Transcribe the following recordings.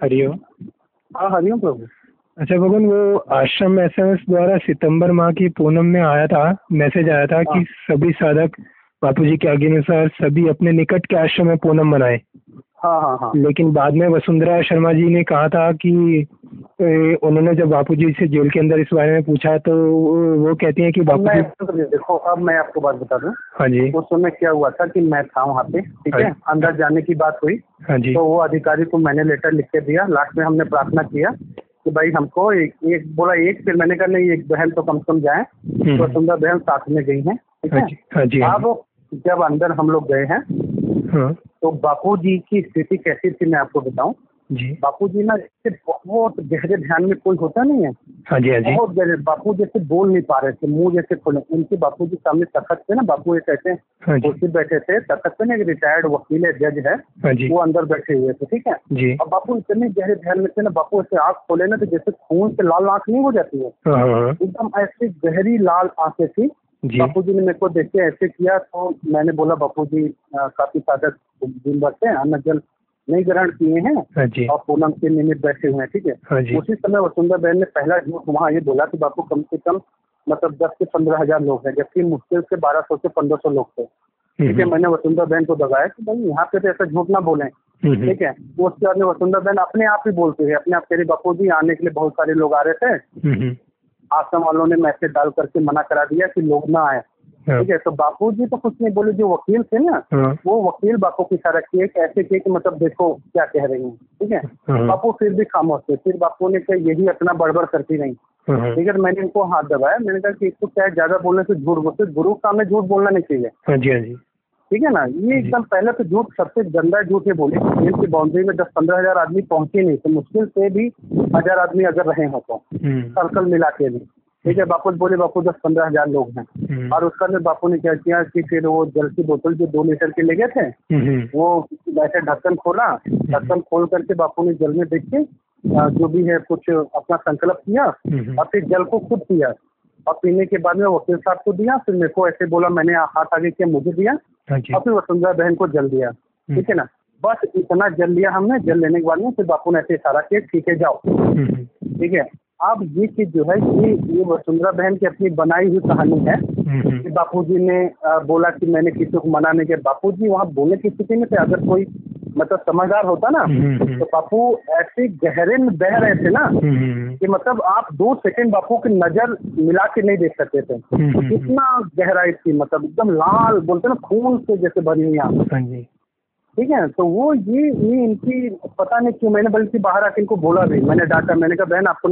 हरिओम। हाँ हरिओम प्रभु। अच्छा भगवान, वो आश्रम एसएमएस द्वारा सितंबर माह की पूनम में आया था, मैसेज आया था हाँ कि सभी साधक बापूजी के आज्ञानुसार सभी अपने निकट के आश्रम में पूनम मनाएं। हाँ हाँ हाँ। लेकिन बाद में वसुंधरा शर्मा जी ने कहा था कि उन्होंने जब बापूजी से जेल के अंदर इस बारे में पूछा तो वो कहती हैं कि अब मैं बापूजी। देखो, अब मैं आपको बात बता दूं। हाँ जी। उस समय क्या हुआ था कि मैं था वहाँ पे, ठीक है, अंदर जाने की बात हुई। हाँ जी। तो वो अधिकारी को मैंने लेटर लिख के दिया। लास्ट में हमने प्रार्थना किया कि भाई हमको एक बोला, एक फिर मैंने कहा नहीं, एक बहन तो कम से कम जाए। तो सुंदर बहन साथ में गई है, ठीक है। हाँ जी। अब जब अंदर हम लोग गए हैं, हाँ तो बापूजी की स्थिति कैसी थी मैं आपको बताऊं। जी। बापूजी ना जैसे बहुत गहरे ध्यान में कोई होता नहीं है, हाँ जी। हाँ जी। बहुत गहरे। बापू जैसे बोल नहीं पा रहे थे, मुंह जैसे खोले। उनके बापूजी सामने तखत पे ना, बापू एक ऐसे हाँ जी। कुर्सी बैठे थे, तखत पे ना एक रिटायर्ड वकील है, जज है, हाँ जी। वो अंदर बैठे हुए थे, ठीक है। जी। अब बापू इतने गहरे ध्यान में थे ना, बापू ऐसे आंख खोले ना तो जैसे खून से लाल आंख नहीं हो जाती है, हाँ हाँ एकदम ऐसी गहरी लाल आंखें थी। जी। बापूजी ने मेरे को देख के ऐसे किया, तो मैंने बोला बापूजी काफी साधक दिन भर से अन्न जल नहीं ग्रहण किए हैं हाँ जी। और पूनम के निमित्त बैठे हुए हैं, ठीक है। हाँ जी। उसी समय वसुंधरा बहन ने पहला झूठ वहाँ ये बोला कि बापू कम से कम मतलब 10 से 15,000 लोग हैं, जबकि मुश्किल से 1200 से 1500 लोग थे, ठीक है। मैंने वसुंधरा बहन को दबाया कि भाई यहाँ पे तो ऐसा झूठ ना बोलें, ठीक है। तो उसके बाद में वसुंधरा बहन अपने आप ही बोलती है, अपने आप कह रही बापूजी आने के लिए बहुत सारे लोग आ रहे थे, आश्रम वालों ने मैसेज डाल करके मना करा दिया कि लोग ना आए, ठीक है। तो बापूजी तो कुछ नहीं बोले, जो वकील थे ना, वो वकील बापू की इशारा किए कि ऐसे किए कि मतलब देखो क्या कह रही हैं, ठीक है। बापू फिर भी खामोश थे। फिर बापू ने कहा यही अपना बड़बड़ करती नहीं, ठीक है। तो मैंने इनको हाथ दबाया, मैंने कहा कि इसको क्या है, ज्यादा बोलने से झूठ बोलते, गुरु के सामने झूठ बोलना नहीं चाहिए, हाँ जी। हाँ जी। ठीक है ना। ये एकदम पहले तो झूठ, सबसे गंदा झूठ ये बोले जेल की बाउंड्री में 10-15 हजार आदमी पहुंचे नहीं, तो मुश्किल से भी 1000 आदमी अगर रहे हो तो सर्कल मिला के भी, ठीक है। बापू बोले बापू 10-15 हजार लोग हैं। और उसका में बापू ने क्या किया कि फिर वो जल की बोतल जो 2 लीटर के ले गए थे, वो वैसे ढक्कन खोला, ढक्कन खोल करके बापू ने जल में देख के जो भी है कुछ अपना संकल्प किया और फिर जल को खुद पिया। और पीने के बाद में वकील साहब को दिया, फिर मेरे को ऐसे बोला, मैंने हाथ आगे किया, मुझे दिया, और फिर वसुंधरा बहन को जल दिया, ठीक है ना। बस इतना जल लिया हमने। जल लेने के बाद में फिर बापू ने ऐसे इशारा किया ठीक है जाओ, ठीक है। अब ये चीज जो है ये वसुंधरा बहन की अपनी बनाई हुई कहानी है कि बापूजी ने बोला कि मैंने किसी को मना नहीं किया। बापूजी वहाँ बोलने की स्थिति में थे। अगर कोई मतलब समझदार होता ना तो बापू ऐसे गहरे में बह रहे थे ना कि मतलब आप 2 सेकंड बापू की नजर मिला के नहीं देख सकते थे, इतना गहराई थी, मतलब एकदम लाल बोलते ना, खून से जैसे भरी हुई आंख, ठीक है। तो वो ये इनकी पता नहीं क्यों, मैंने बल्कि बाहर आके इनको बोला भी, मैंने डांटा, मैंने कहा बहन आपको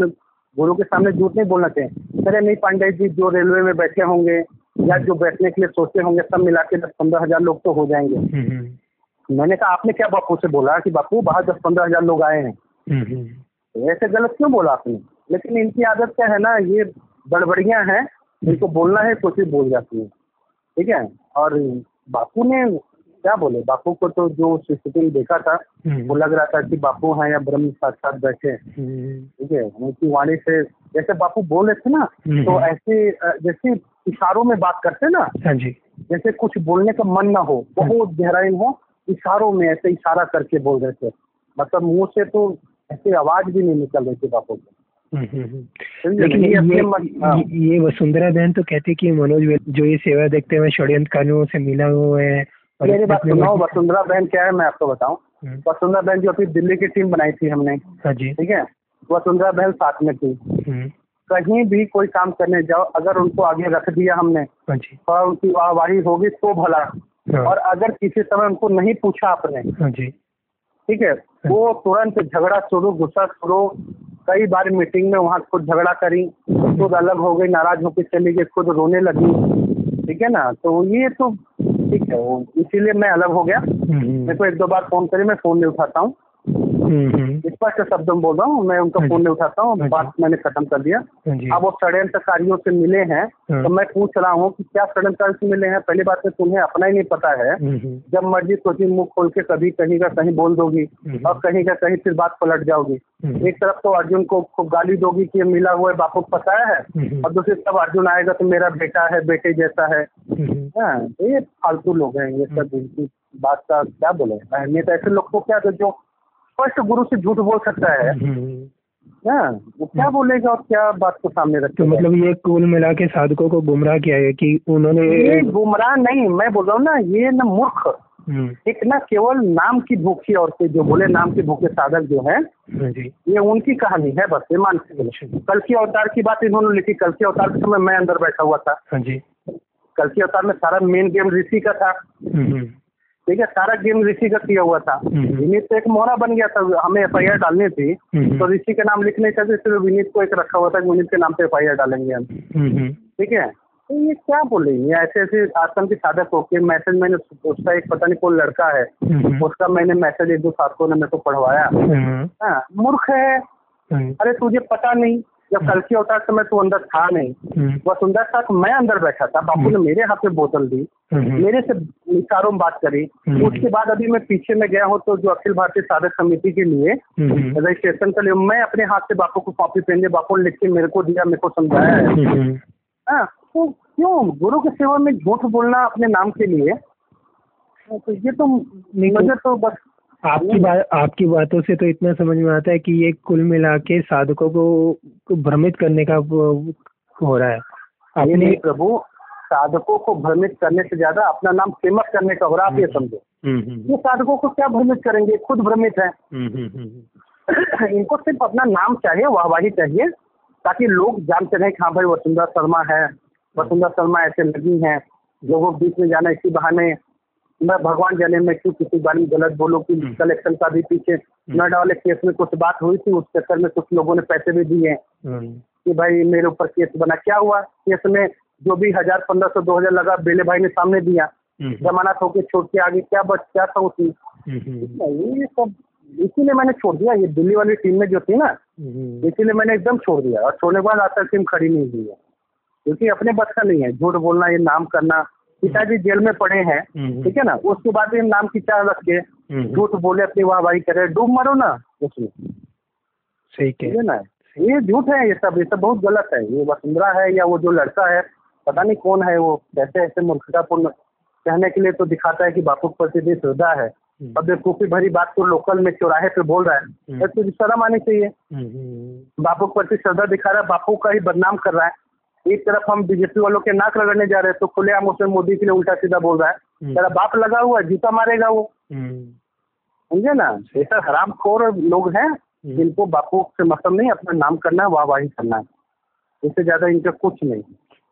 गुरु के सामने झूठ नहीं बोलना चाहिए। अरे नहीं पांडे जी, जो रेलवे में बैठे होंगे या जो बैठने के लिए सोचे होंगे सब मिला के 10-15 हजार लोग तो हो जाएंगे। मैंने कहा आपने क्या बापू से बोला कि बापू बाहर 10-15 हजार लोग आए हैं, तो ऐसे गलत क्यों बोला आपने। लेकिन इनकी आदत क्या है ना, ये बड़बड़ियां हैं, इनको बोलना है कुछ भी बोल जाती है, ठीक है। और बापू ने क्या बोले, बापू को तो जो स्थिति में देखा था वो लग रहा था कि बापू हैं या ब्रह्म साक्षात बैठे, ठीक है। उनकी वाणी से जैसे बापू बोल रहे थे ना, तो ऐसे जैसे इशारों में बात करते ना, जैसे कुछ बोलने का मन ना हो, बहुत गहराई हो, इशारों में ऐसे इशारा करके बोल रहे थे, मतलब मुंह से तो ऐसी आवाज भी नहीं निकल रही थी बापू को। लेकिन ये वसुंधरा बहन तो कहती कि मनोज जो ये सेवा देखते हुए षड्यंत्रकारियों से मिला हुआ है। मेरी बात सुनो, वसुंधरा बहन क्या है मैं आपको बताऊं। वसुंधरा बहन जो अभी दिल्ली की टीम बनाई थी हमने, ठीक है, वसुंधरा बहन साथ में थी। कहीं भी कोई काम करने जाओ, अगर उनको आगे रख दिया हमने और उनकी वाहवाही होगी तो भला, और अगर किसी समय उनको नहीं पूछा आपने, ठीक है, वो तुरंत झगड़ा शुरू, गुस्सा शुरू। कई बार मीटिंग में वहाँ खुद झगड़ा करी, खुद अलग हो गई, नाराज होकर चली गई, खुद रोने लगी, ठीक है ना। तो ये तो ठीक है, वो इसीलिए मैं अलग हो गया। मेरे को 1-2 बार फोन करे, मैं फोन नहीं उठाता हूँ, स्पष्ट शब्द में बोल रहा हूँ, मैं उनका फोन नहीं उठाता हूँ, बात मैंने खत्म कर दिया। अब वो षड्यंत्रकारियों से मिले हैं तो मैं पूछ रहा हूँ कि क्या षड्यंत्र से मिले हैं। पहली बात तो तुम्हें अपना ही नहीं पता है, जब मर्जी सोची मुंह खोल के कभी कहीं का कहीं बोल दोगी और कहीं का कहीं फिर बात पलट जाओगी। एक तरफ तो अर्जुन को खूब गाली दोगी कि मिला हुआ है, बापू को पता है, और दूसरी तरफ अर्जुन आएगा तो मेरा बेटा है, बेटे जैसा है। ये फालतू लोग हैं ये सब, इनकी बात का क्या बोले अहमियत। ऐसे लोग को क्या, जो स्पष्ट गुरु से झूठ बोल सकता है ना, वो क्या बोलेगा और क्या बात को सामने रखेगा। तो मतलब ये कुल मिला के साधकों को गुमराह किया है कि उन्होंने। ये गुमराह नहीं, मैं बोल रहा हूँ ना, ये ना मूर्ख, एक ना केवल नाम की भूखी औरतें जो बोले नाम के भूखे साधक जो हैं, ये उनकी कहानी है बस। ये मान के कल की अवतार की बात इन्होंने लिखी। कल की अवतार के समय मैं अंदर बैठा हुआ था। कल की अवतार में सारा मेन गेम ऋषि का था, ठीक है, सारा गेम ऋषि का किया हुआ था। विनीत तो एक मोहरा बन गया था, हमें FIR डालनी थी तो ऋषि के नाम लिख नहीं सकते, इसलिए विनीत को एक रखा हुआ था कि विनीत के नाम पे FIR डालेंगे हम, ठीक है। तो ये क्या बोलेंगे ऐसे ऐसे आश्रम के साधक होके। मैसेज मैंने उसका एक पता नहीं कौन लड़का है, उसका मैंने मैसेज एक दो साधकों ने मेरे को पढ़वाया। मूर्ख है। अरे तुझे पता नहीं, जब कल की अवतार समय तू अंदर था नहीं, वसुंधरा साथ मैं अंदर बैठा था, बापू ने मेरे हाथ में बोतल दी, मेरे से इशारों में बात करी। उसके बाद अभी मैं पीछे में गया हूँ तो जो अखिल भारतीय साधक समिति के लिए रजिस्ट्रेशन के लिए मैं अपने हाथ से बापू को कॉपी पेन दिया, बापू ने लिख के मेरे को दिया, मेरे को समझाया है। हाँ, तो क्यों गुरु की सेवा में झूठ बोलना अपने नाम के लिए? तो ये तो मुझे तो बस आपकी बातों से तो इतना समझ में आता है कि ये कुल मिला के साधकों को भ्रमित करने का हो रहा है। अपने प्रभु साधकों को भ्रमित करने से ज्यादा अपना नाम फेमस करने का हो रहा है। आप ये समझो, ये साधकों को क्या भ्रमित करेंगे, खुद भ्रमित है। इनको सिर्फ अपना नाम चाहिए, वाहवाही चाहिए, ताकि लोग जानते रहे कि हाँ भाई वसुंधरा शर्मा है, वसुंधरा शर्मा ऐसे लगी हैं। लोगों के बीच में जाना इसी बहाने, मैं भगवान जाने में क्यों किसी बारे में गलत बोलो कि कलेक्शन का भी पीछे नोएडा वाले केस में कुछ बात हुई थी, उस चक्कर में कुछ लोगों ने पैसे भी दिए कि भाई मेरे ऊपर केस बना। क्या हुआ केस में? जो भी 1000, 1500, 2000 लगा बेले भाई ने सामने दिया, जमानत होके छोड़ के आगे क्या था उसमें। ये सब इसीलिए मैंने छोड़ दिया। ये दिल्ली वाली टीम में जो थी ना, इसीलिए मैंने एकदम छोड़ दिया। और छोड़ने के बाद आज तक टीम खड़ी नहीं हुई है, क्योंकि अपने बस का नहीं है झूठ बोलना, ये नाम करना। पिताजी जेल में पड़े हैं, ठीक है ना, उसके बाद भी नाम की चाह रख के झूठ बोले, अपनी वाहवाही करे, डूब मरो ना उसमें। सही है ना, ये झूठ है, ये सब बहुत गलत है। ये वसुंधरा है या वो जो लड़का है, पता नहीं कौन है वो, कैसे ऐसे मूर्खतापूर्ण कहने के लिए तो दिखाता है कि बापू के प्रति श्रद्धा है। अब बेवकूफी भरी बात को लोकल में चौराहे पे बोल रहा है, तो शर्म आनी चाहिए। बापू के प्रति श्रद्धा दिखा रहा है, बापू का ही बदनाम कर रहा है। एक तरफ हम बीजेपी वालों के नाक रगड़ने जा रहे हैं, तो खुलेआम उसमें मोदी के लिए उल्टा सीधा बोल रहा है। तेरा बाप लगा हुआ है, जूता मारेगा वो, समझे ना। ऐसा हरामखोर लोग हैं जिनको बापू से मतलब नहीं, अपना नाम करना है, वाहवाही करना है, इससे ज्यादा इनका कुछ नहीं।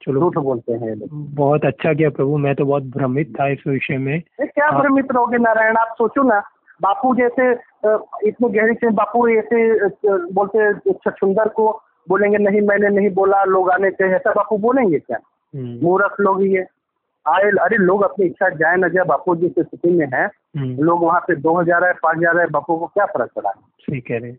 झूठ बोलते हैं लोग। बहुत अच्छा किया प्रभु, मैं तो बहुत भ्रमित था इस विषय में। क्या भ्रमित रहोगे नारायण, आप सोचो ना, बापू जैसे इतने गहरी से बापू ऐसे बोलते छछुंदर को बोलेंगे नहीं मैंने नहीं बोला, लोग आने चाहिए, ऐसा बापू बोलेंगे क्या? मूर्ख लोग ये आए। अरे लोग अपनी इच्छा जाए न जाए, बापू जिस स्थिति में है, लोग वहाँ पे 2000 है, 5000 है, बापू को क्या फर्क पड़ा? ठीक है,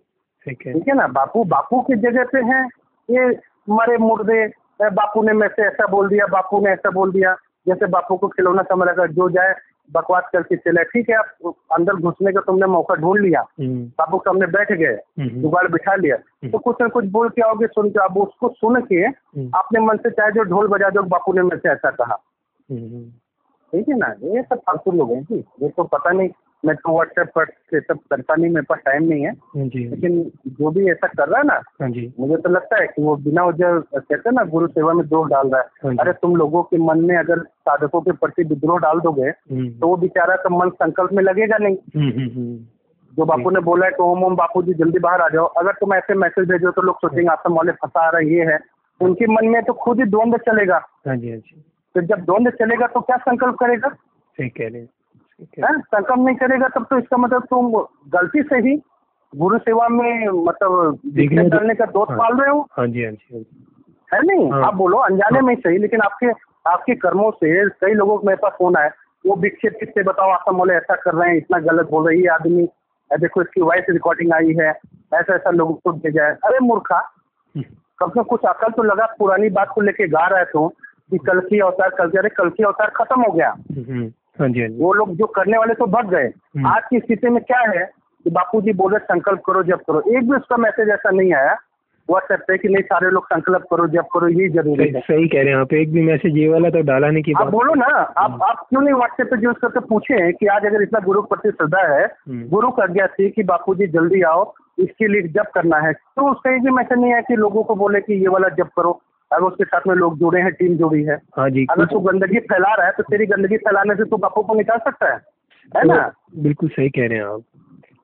ठीक है ना। बापू की जगह पे है ये मरे मुर्दे। बापू ने मैं से ऐसा बोल दिया, बापू ने ऐसा बोल दिया, जैसे बापू को खिलौना समझ रखा, जो जाए बकवास करके चले। ठीक है, आप अंदर घुसने का तुमने मौका ढूंढ लिया, बापू सामने बैठ गए, जुगाड़ बिठा लिया, तो कुछ न कुछ बोल के आओगे, सुन के, आप उसको सुन के अपने मन से चाहे जो ढोल बजा दो, बापू ने मेरे से ऐसा कहा। ठीक है ना, ये सब फालतू लोग हैं जी। ये तो पता नहीं, मैं तो व्हाट्सएप पर ये सब करता नहीं, मेरे पास टाइम नहीं है जी। लेकिन जो भी ऐसा कर रहा है ना जी, मुझे तो लगता है कि वो बिना वजह कहते हैं ना गुरु सेवा में दोष डाल रहा है। अरे तुम लोगों के मन में अगर साधकों के प्रति विद्रोह डाल दोगे तो वो बेचारा का मन संकल्प में लगेगा नहीं। जो बापू ने बोला है कि ओम ओम बापू जी जल्दी बाहर आ जाओ, अगर तुम ऐसे मैसेज भेजो तो लोग सोचेंगे आश्रम वाले फंसा रहे, ये है। उनके मन में तो खुद ही द्वंद्व चलेगा। तो जब द्वंद्व चलेगा तो क्या संकल्प करेगा? ठीक है, संकल्प नहीं करेगा तब तो इसका मतलब तुम गलती से ही गुरु सेवा में मतलब डालने का दोष पाल रहे हो। हाँ जी, है नहीं। आप बोलो अनजाने में सही, लेकिन आपके कर्मों से कई लोगों को मेरे पास फोन आए, वो विक्षेप किससे बताओ, आसम वाले ऐसा कर रहे हैं, इतना गलत बोल रहे हैं, ये आदमी देखो इसकी वॉइस रिकॉर्डिंग आई है, ऐसा लोगों को भेजा है। अरे मूर्खा, कम से कम कुछ अकल तो लगा। पुरानी बात को लेके गा रहे थे कि कल की अवतार, कल की अवतार खत्म हो गया। हाँ जी। वो लोग जो करने वाले तो भग गए। आज की स्थिति में क्या है कि बापूजी बोले संकल्प करो, जब करो। एक भी उसका मैसेज ऐसा नहीं आया व्हाट्सएप पे कि नहीं सारे लोग संकल्प करो, जब करो, यही जरूरी है। सही कह रहे हैं आप, एक भी मैसेज ये वाला तो डाला नहीं कि आप बोलो ना, आप क्यों नहीं व्हाट्सएप पे यूज करके पूछे कि आज अगर इतना गुरु के प्रति श्रद्धा है, गुरु की आज्ञा थी कि बापूजी जल्दी आओ, इसके लिए जप करना है, तो उसका एक भी मैसेज नहीं है कि लोगों को बोले कि ये वाला जप करो। अगर उसके साथ में लोग जुड़े हैं, टीम जुड़ी है, हाँ जी, अगर तू गंदगी फैला रहा है तो तेरी गंदगी फैलाने से तू बापू को निकाल सकता है ना? बिल्कुल सही कह रहे हैं आप।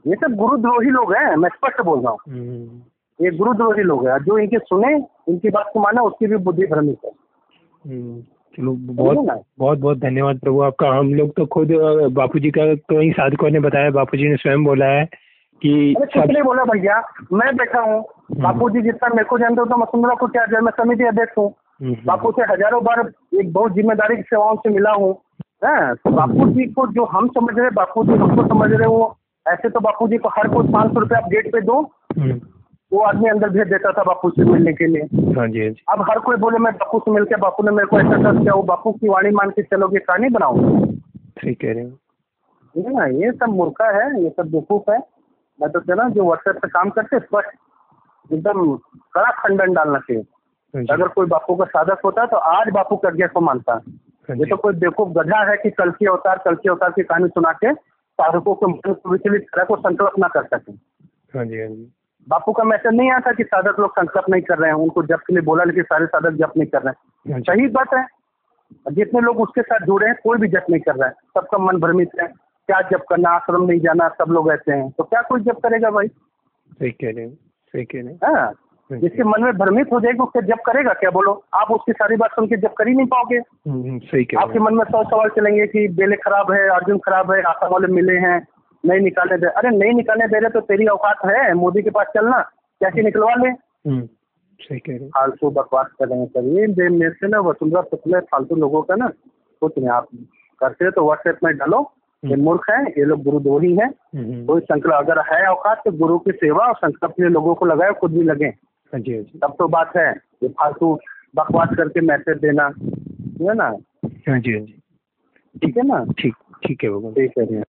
ये सब गुरुद्रोही लोग हैं, मैं स्पष्ट बोल रहा हूँ। ये गुरुद्रोही लोग हैं, जो इनके सुने, इनकी बात को माना, उसकी भी बुद्धि भ्रमित है। चलो, बहुत बहुत धन्यवाद प्रभु आपका। हम लोग तो खुद बापूजी का तो इन साधकों ने बताया, बापूजी ने स्वयं बोला है कि कुछ नहीं बोला भैया, मैं बैठा हूँ, बापूजी जितना मेरे को जानते हो तो वसुंधरा को क्या, मैं समिति अध्यक्ष हूँ, बापू से हजारों बार एक बहुत जिम्मेदारी की सेवाओं से मिला हूँ। तो बापूजी को जो हम समझ रहे, बापूजी हमको समझ रहे, वो ऐसे तो बापूजी को हर कोई 500 रुपये आप गेट पे दो, वो आदमी अंदर भेज देता था बापू से मिलने के लिए। हाँ जी, हाँ जी। अब हर कोई बोले मैं बापू से मिलकर, बापू ने मेरे को ऐसा कर दिया, वो बापू की वाणी मान के चलोगे, कहानी बनाओ। सही कह रहे हैं ना, ये सब मूर्खा है, ये सब बेवकूफ है। मैं तो कह रहा हूँ जो व्हाट्सएप पे काम करते स्पष्ट एकदम कड़ा खंडन डालना चाहिए। अगर कोई बापू का साधक होता है तो आज बापू की आज्ञा को मानता है। ये तो कोई बेवकूफ गधा है कि कल की अवतार की कहानी सुना के साधकों के मन को विचलित करे, को संकल्प ना कर सके। हाँ जी, हाँ जी। बापू का मैसेज नहीं आता कि साधक लोग संकल्प नहीं कर रहे हैं, उनको जप के लिए बोला, लेकिन सारे साधक जप नहीं कर रहे हैं। सही बात है, जितने लोग उसके साथ जुड़े हैं कोई भी जप नहीं कर रहा है, सबका मन भ्रमित है। क्या जप करना, आश्रम नहीं जाना, सब लोग ऐसे हैं, तो क्या कोई जप करेगा भाई? सही कह रहे हैं, सही कह रहे हैं। हाँ, जिसके मन में भ्रमित हो जाएगा उससे जप करेगा क्या? बोलो, आप उसकी सारी बात सुन के जप कर ही नहीं पाओगे। सही कह रहे हैं। आपके मन में 100 सवाल चलेंगे कि बेले खराब है, अर्जुन खराब है, आसाम वाले मिले हैं, नहीं निकालने दे। अरे नहीं निकालने दे रहे तो तेरी औकात है मोदी के पास चलना, कैसे निकलवा ले। सही कह रहे हैं। फालतू बकवास कर रहे हैं सर, ये मेरे से ना वसुंधरा पुतले फालतू लोगों का ना कुछ नहीं। आप करते तो व्हाट्सएप में डालो, ये मूर्ख है, ये लोग गुरुद्रोही हैं। कोई संकल्प अगर है औकात तो गुरु की सेवा और संकल्प के लिए लोगों को लगाए, खुद भी लगे, तब तो बात है। ये फालतू बकवास करके मैसेज देना है ना। हाँ जी, हाँ जी, ठीक है ना, ठीक है, ठीक है।